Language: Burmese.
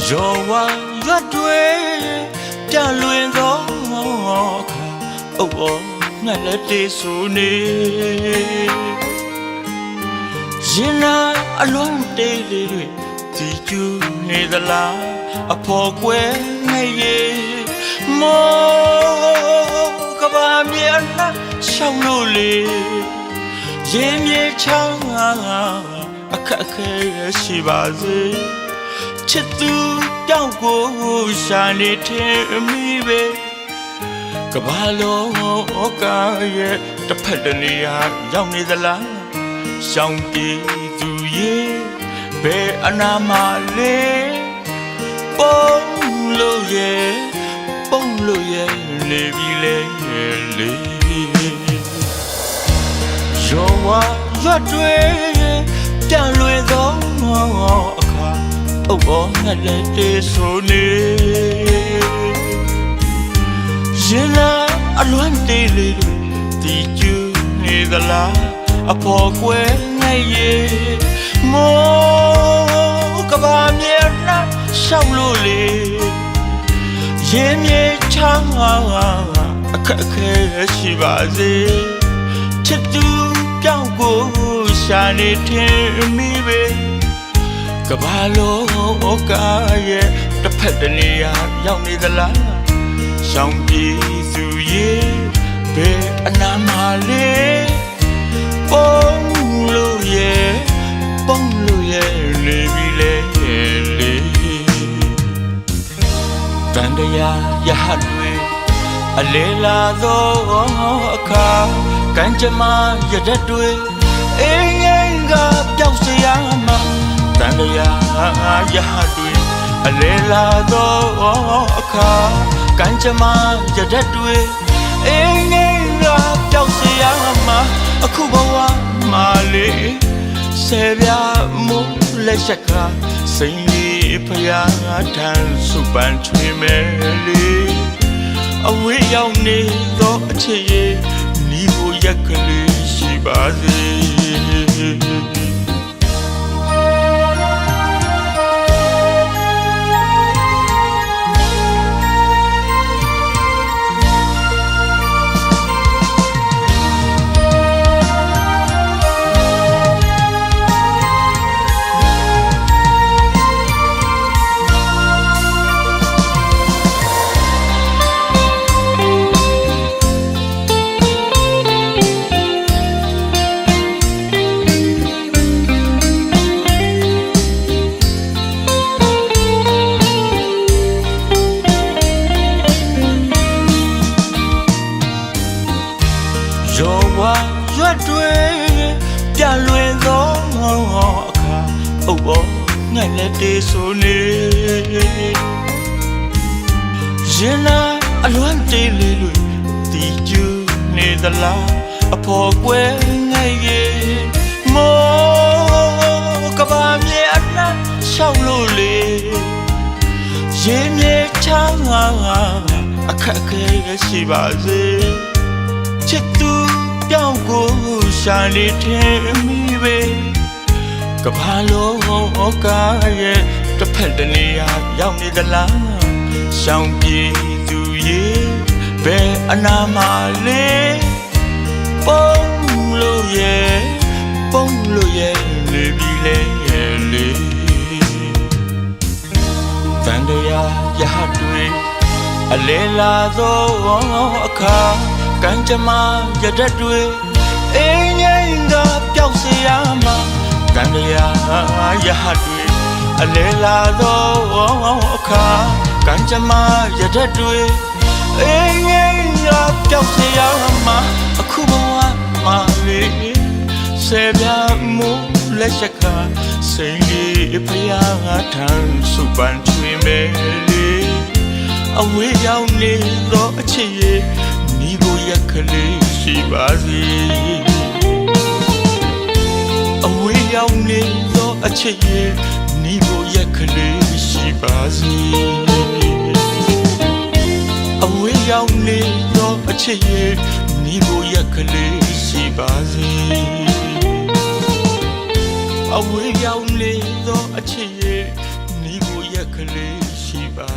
ရောဝါရွတ်တွေပြလွင်သောခါအိုးအော်ငါလက်တေးဆူနေရင်နာအလုံးတေးလေးတွေဒီကျူနေသလားအဖော်ကွယ်နေရဲ့မောကဘာမြေနာရှောင်းလို့လေရင်မြေချောင်းအခက်ခဲရှိပါစေချစ်သူတောင်းကိုရှာနေတယ်မိပဲကဘာလောကရဲ့တစ်ဖက်တနေရာရောက်နေသလားရှောင်းပြေးသူရဲ့ဘယ်အနာမလေးပုံလို့ရဲ့နေပြီလေရောဝါရွတ်တွေပြန်လွေသောအခါအိုးဘောငါလက်တေးဆိုနေရင်လာအလွမ်းတေးလေးတွေဒီကျူနေသလားအဖော်ကွယ်နေရဲ့မောကဘာမြေနာရှောက်လို့လေရင်မြေချမ်းအခက်ခဲရှိပါစေချစ်သူပြောင်းကိုရှာနေတယ်မိပဲကဘာလောကရဲ့တစ်ဖက်တနေရာရောက်နေသလားရှောင်းပြေးသူရဲ့ဘယ်အနာမလေးပုံလို့ရဲ့နေပြီလေတန်တရားရဟတ်တွေအလေလာသောအခါကံကြမ္မာရတတ်တွေအင်းငယ်ကပျောက်စရာမှာတန်တရားရဟတ်တွေအလေလာသောအခါကံကြမ္မာရတတ်တွေအင်းငယ်ကပျောက်စရာမှာအခုဘဝမှာလေဆေပြမိုးလက်ချက်ကစိန်လေးဖျားထန်စုပန်ချွေမဲ့လေအဝေးရောက်နေသောအချစ်ရဲ့နီးကိုရက်ကလေးရှိပါစေရောဝါရွတ်တွေပြန်လွင်သောအခါအိုးဘောငါလက်တေးဆိုနေရင်နာအလွမ်းတေးလေးတွေဒီကျူနေသလားအဖော်ကွယ်ငယ်ရဲ့မောကဘာမြေအနာရှောက်လို့လေရင်မြေချမ်းအခက်ခဲရှိပါစေချစ်သူပြောင်းကိုရှာနေတယ်မိပဲကဘာလောကရဲ့တစ်ဖက်တနေရာရောက်နေသလားရှောင်းပြေးသူရဲ့ဘယ်အနာမလေးပုံလို့ရဲ့နေပြီလေတန်တရားရဟတ်တွေအလေလာသောအခါကံကြမ္မာရတတ်တွေအင်းငယ်ကပျောက်စရာမှာကံတရားရဟတ်တွေအလေလာသောအခါကံကြမ္မာရတတ်တွေအင်းငယ်ကပျောက်စရာမှာအခုဘဝမှာလေဆေပြမိုးလက်ချက်ကစိန်လေးဖျားထန်စုပန်ချွေမဲ့လေအဝေးရောက်နေသောအချစ်ရဲ့နီးကိုရက်ကလေးရှိပါစေအဝေးရောက်နေသောအချစ်ရဲ့နီးကိုရက်ကလေးရှိပါစေအဝေးရောက်နေသောအချစ်ရဲ့နီးကိုရက်ကလေးရှိပါစေအဝေးရောက်နေသောအချစ်ရဲ့နီးကို ရက်ကလေးရှိပါ